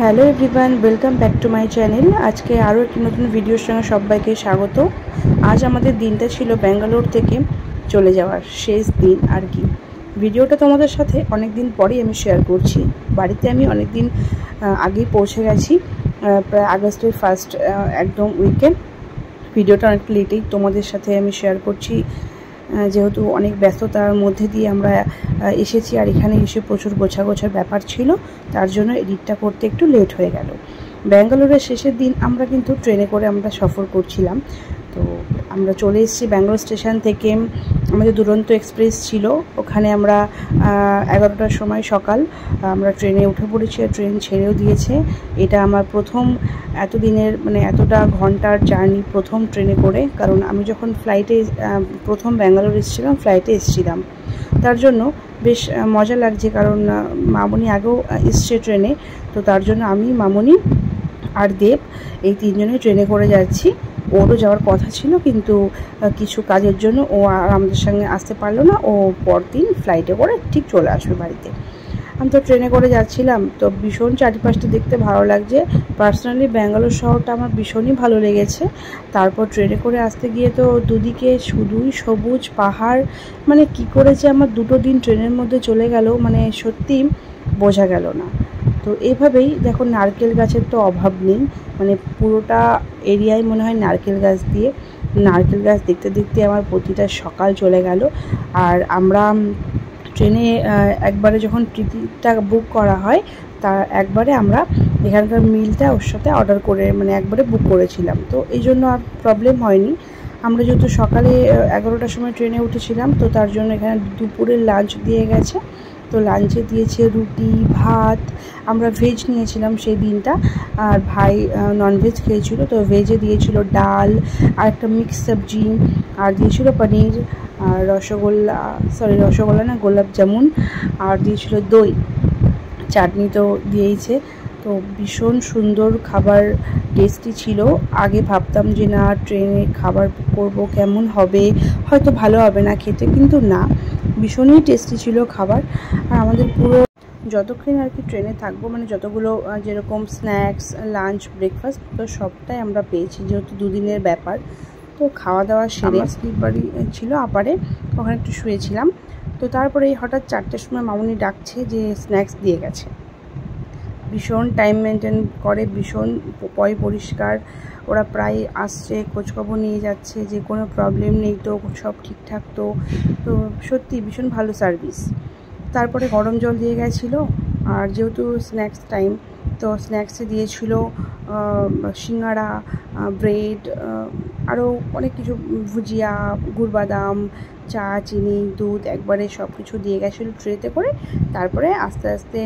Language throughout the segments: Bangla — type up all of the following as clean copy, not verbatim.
Hello everyone, welcome back to my channel. আজকে আরও একটি নতুন ভিডিওর সঙ্গে সবাইকে স্বাগত। আজ আমাদের দিনটা ছিল ব্যাঙ্গালোর থেকে চলে যাওয়ার শেষ দিন আর কি। ভিডিওটা তোমাদের সাথে অনেক দিন পরেই আমি শেয়ার করছি। বাড়িতে আমি অনেক দিন আগেই পৌঁছে গেছি, প্রায় আগস্টের ফার্স্ট একদম উইকেন্ড। ভিডিওটা অনেক লেটেই তোমাদের সাথে আমি শেয়ার করছি, যেহেতু অনেক ব্যস্ততার মধ্যে দিয়ে আমরা এসেছি আর এখানে এসে প্রচুর গোছার ব্যাপার ছিল, তার জন্য এডিটটা করতে একটু লেট হয়ে গেল। ব্যাঙ্গালোরের শেষের দিন আমরা কিন্তু ট্রেনে করে আমরা সফর করছিলাম। তো আমরা চলে এসেছি ব্যাঙ্গালোর স্টেশন থেকে। আমাদের দুরন্ত এক্সপ্রেস ছিল, ওখানে আমরা 11টার সময় সকাল আমরা ট্রেনে উঠে পড়েছি আর ট্রেন ছেড়েও দিয়েছে। এটা আমার প্রথম এতদিনের এতটা ঘন্টার জার্নি প্রথম ট্রেনে করে, কারণ আমি যখন ফ্লাইটে প্রথম ব্যাঙ্গালোর এসেছিলাম ফ্লাইটে এসেছিলাম, তার জন্য বেশ মজা লাগছে। কারণ মামনি আগেও এসছে ট্রেনে, তো তার জন্য আমি, মামনি আর দেব এই তিনজনে ট্রেনে করে যাচ্ছি। ওরও যাওয়ার কথা ছিল, কিন্তু কিছু কাজের জন্য ও আর আমাদের সঙ্গে আসতে পারলো না। ও পরদিন ফ্লাইটে করে ঠিক চলে আসবে বাড়িতে। আমি তো ট্রেনে করে যাচ্ছিলাম, তো ভীষণ চারিপাশটা দেখতে ভালো লাগছে। পার্সোনালি ব্যাঙ্গালোর শহরটা আমার ভীষণই ভালো লেগেছে। তারপর ট্রেনে করে আসতে গিয়ে তো দুদিকে শুধুই সবুজ পাহাড়, কি করেছে আমার দুটো দিন ট্রেনের মধ্যে চলে গেল সত্যি বোঝা গেল না। তো এইভাবেই দেখো, নারকেল গাছের তো অভাব নেই, পুরোটা এরিয়ায় মনে হয় নারকেল গাছ দিয়ে। নারকেল গাছ দেখতে দেখতে আমার প্রতিটা সকাল চলে গেল। আর আমরা ট্রেনে একবারে যখন টিকিটটা বুক করা হয়, তার একবারে আমরা এখানকার মিলটা ওর সাথে অর্ডার করে একবারে বুক করেছিলাম। তো এই জন্য আর প্রবলেম হয়নি। আমরা যেহেতু সকালে 11টার সময় ট্রেনে উঠেছিলাম, তো তার জন্য এখানে দুপুরের লাঞ্চ দিয়ে গেছে। তো লাঞ্চে দিয়েছে রুটি, ভাত। আমরা ভেজ নিয়েছিলাম সেই দিনটা, আর ভাই ননভেজ খেয়েছিল। তো ভেজে দিয়েছিল ডাল আর একটা মিক্স সবজি, আর দিয়েছিল পনির আর রসগোল্লা না, গোলাপ জামুন, আর দিয়েছিল দই, চাটনি তো দিয়েইছে। তো ভীষণ সুন্দর খাবার, টেস্টি ছিল। আগে ভাবতাম যে না, ট্রেনে খাবার করব কেমন হবে, হয়তো ভালো হবে না খেতে, কিন্তু না, ভীষণই টেস্টি ছিল খাবার। আর আমাদের পুরো যতক্ষণ আর কি ট্রেনে থাকবো, যতগুলো যেরকম স্ন্যাক্স, লাঞ্চ, ব্রেকফাস্ট, তো সবটাই আমরা পেয়েছি, যেহেতু দুদিনের ব্যাপার। তো খাওয়া দাওয়া সেরে স্লিপারি ছিল আপারে, ওখানে একটু শুয়েছিলাম। তো তারপরে হঠাৎ 4টের সময় মামনি ডাকছে যে স্ন্যাক্স দিয়ে গেছে। ভীষণ টাইম মেনটেন করে, ভীষণ পরিষ্কার। ওরা প্রায় আসছে, খোঁজখবর নিয়ে যাচ্ছে যে কোনো প্রবলেম নেই তো, সব ঠিকঠাক তো। তো সত্যি ভীষণ ভালো সার্ভিস। তারপরে গরম জল দিয়ে গেছিলো। আর যেহেতু স্ন্যাক্স টাইম, তো স্ন্যাক্সে দিয়েছিল সিঙ্গাড়া, ব্রেড, আরও অনেক কিছু, ভুজিয়া, গুড় বাদাম, চা, চিনি, দুধ, একবারে সব কিছু দিয়ে গেছিলো ট্রেতে করে। তারপরে আস্তে আস্তে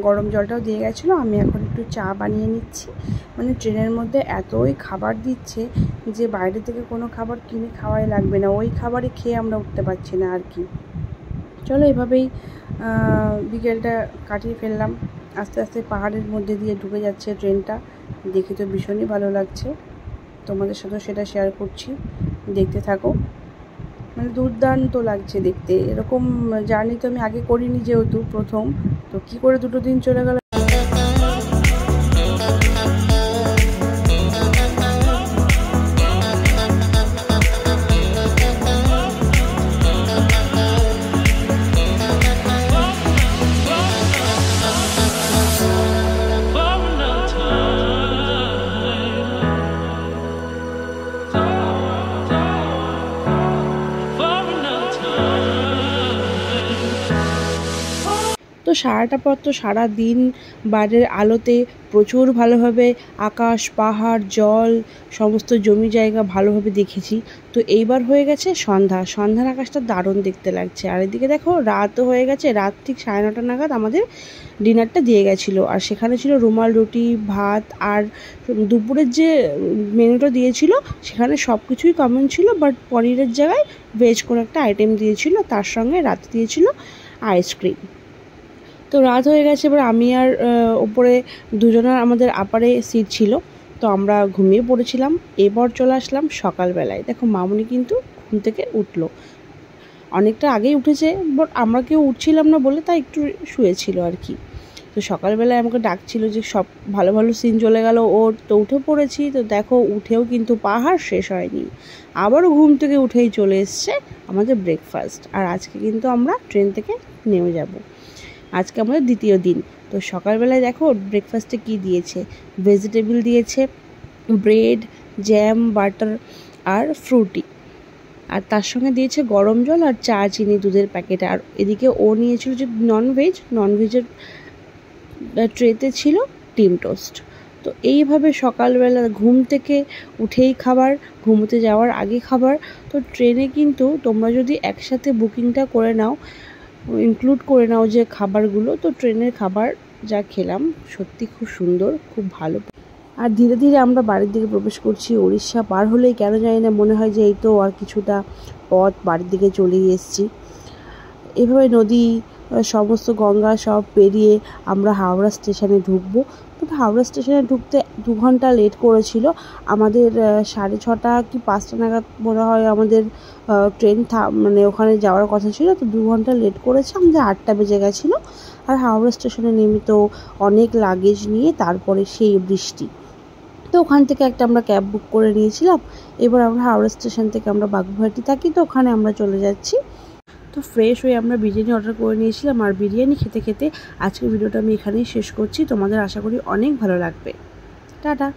গরম জলটাও দিয়ে গেছিলো। আমি এখন একটু চা বানিয়ে নিচ্ছি। ট্রেনের মধ্যে এতই খাবার দিচ্ছে যে বাইরে থেকে কোনো খাবার কিনে খাওয়াই লাগবে না, ওই খাবারই খেয়ে আমরা উঠতে পারছি না আর কি। চলো, এভাবেই বিকেলটা কাটিয়ে ফেললাম। আস্তে আস্তে পাহাড়ের মধ্যে দিয়ে ঢুকে যাচ্ছে ট্রেনটা, দেখে তো ভীষণই ভালো লাগছে। তোমাদের সাথেও সেটা শেয়ার করছি, দেখতে থাকো। দুর্দান্ত লাগছে দেখতে। এরকম জার্নি তো আমি আগে করিনি, যেহেতু প্রথম। তো কী করে দুটো দিন চলে গেল। তো সারাটা পর তো সারাদিন বাইরের আলোতে প্রচুর ভালোভাবে আকাশ, পাহাড়, জল, সমস্ত জমি জায়গা ভালোভাবে দেখেছি। তো এইবার হয়ে গেছে সন্ধ্যার আকাশটা দারুণ দেখতে লাগছে। আর এদিকে দেখো, রাতও হয়ে গেছে। রাত ঠিক 9:30 নাগাদ আমাদের ডিনারটা দিয়ে গেছিলো। আর সেখানে ছিল রুমাল রুটি, ভাত, আর দুপুরের যে মেনুটা দিয়েছিল সেখানে সব কিছুই কমন ছিল, বাট পনিরের জায়গায় ভেজ করে একটা আইটেম দিয়েছিল, তার সঙ্গে রাতে দিয়েছিল আইসক্রিম। তো রাত হয়ে গেছে, এবার আমি আর ওপরে দুজনের আমাদের আপারে সিট ছিল, তো আমরা ঘুমিয়ে পড়েছিলাম। এবার চলে আসলাম সকালবেলায়। দেখো, মামনি কিন্তু ঘুম থেকে উঠলো, অনেকটা আগেই উঠেছে, বাট আমরা কেউ উঠছিলাম না বলে তাই একটু শুয়েছিল আর কি। তো সকালবেলায় আমাকে ডাকছিল যে সব ভালো ভালো সিন চলে গেল ওর, তো উঠে পড়েছি। তো দেখো উঠেও কিন্তু পাহাড় শেষ হয়নি, আবারও ঘুম থেকে উঠেই চলে এসছে আমাদের ব্রেকফাস্ট। আর আজকে কিন্তু আমরা ট্রেন থেকে নেমে যাব, আজকে আমাদের দ্বিতীয় দিন। তো সকালবেলায় দেখো ব্রেকফাস্টে কি দিয়েছে, ভেজিটেবল দিয়েছে, ব্রেড, জ্যাম, বাটার আর ফ্রুটি, আর তার সঙ্গে দিয়েছে গরম জল আর চা, চিনি, দুধের প্যাকেট। আর এদিকে ও নিয়েছিল যে ননভেজের ট্রেতে ছিল ডিম টোস্ট। তো এইভাবে সকালবেলা ঘুম থেকে উঠেই খাবার, ঘুমোতে যাওয়ার আগে খাবার। তো ট্রেনে কিন্তু তোমরা যদি একসাথে বুকিংটা করে নাও, ইনক্লুড করে নাও যে খাবারগুলো, তো ট্রেনের খাবার যা খেলাম সত্যি খুব সুন্দর, খুব ভালো। আর ধীরে ধীরে আমরা বাড়ির দিকে প্রবেশ করছি। উড়িষ্যা পার হলেই কেন জানি না মনে হয় যে এই তো আর কিছুটা পথ, বাড়ির দিকে চলেই এসেছি। এভাবে নদী, সমস্ত গঙ্গা সব পেরিয়ে আমরা হাওড়া স্টেশনে ঢুকবো। তো হাওড়া স্টেশনে ঢুকতে 2 ঘন্টা লেট করেছিল আমাদের। 6:30 কি 5টা নাগাদ মনে হয় আমাদের ট্রেন মানে ওখানে যাওয়ার কথা ছিল। তো 2 ঘন্টা লেট করেছে, আমাদের 8টা বেজে গেছিলো। আর হাওড়া স্টেশনে নেমে তো অনেক লাগেজ নিয়ে তারপরে সেই বৃষ্টি, তো ওখান থেকে একটা আমরা ক্যাব বুক করে নিয়েছিলাম। এবার আমরা হাওড়া স্টেশন থেকে আমরা বাগুইহাটি থাকি, তো ওখানে আমরা চলে যাচ্ছি। তো ফ্রেশ হয়ে আমরা বিরিয়ানি অর্ডার করে নিয়েছিলাম, আর বিরিয়ানি খেতে খেতে আজকের ভিডিওটা আমি এখানেই শেষ করছি। তোমাদের আশা করি অনেক ভালো লাগবে। টাটা।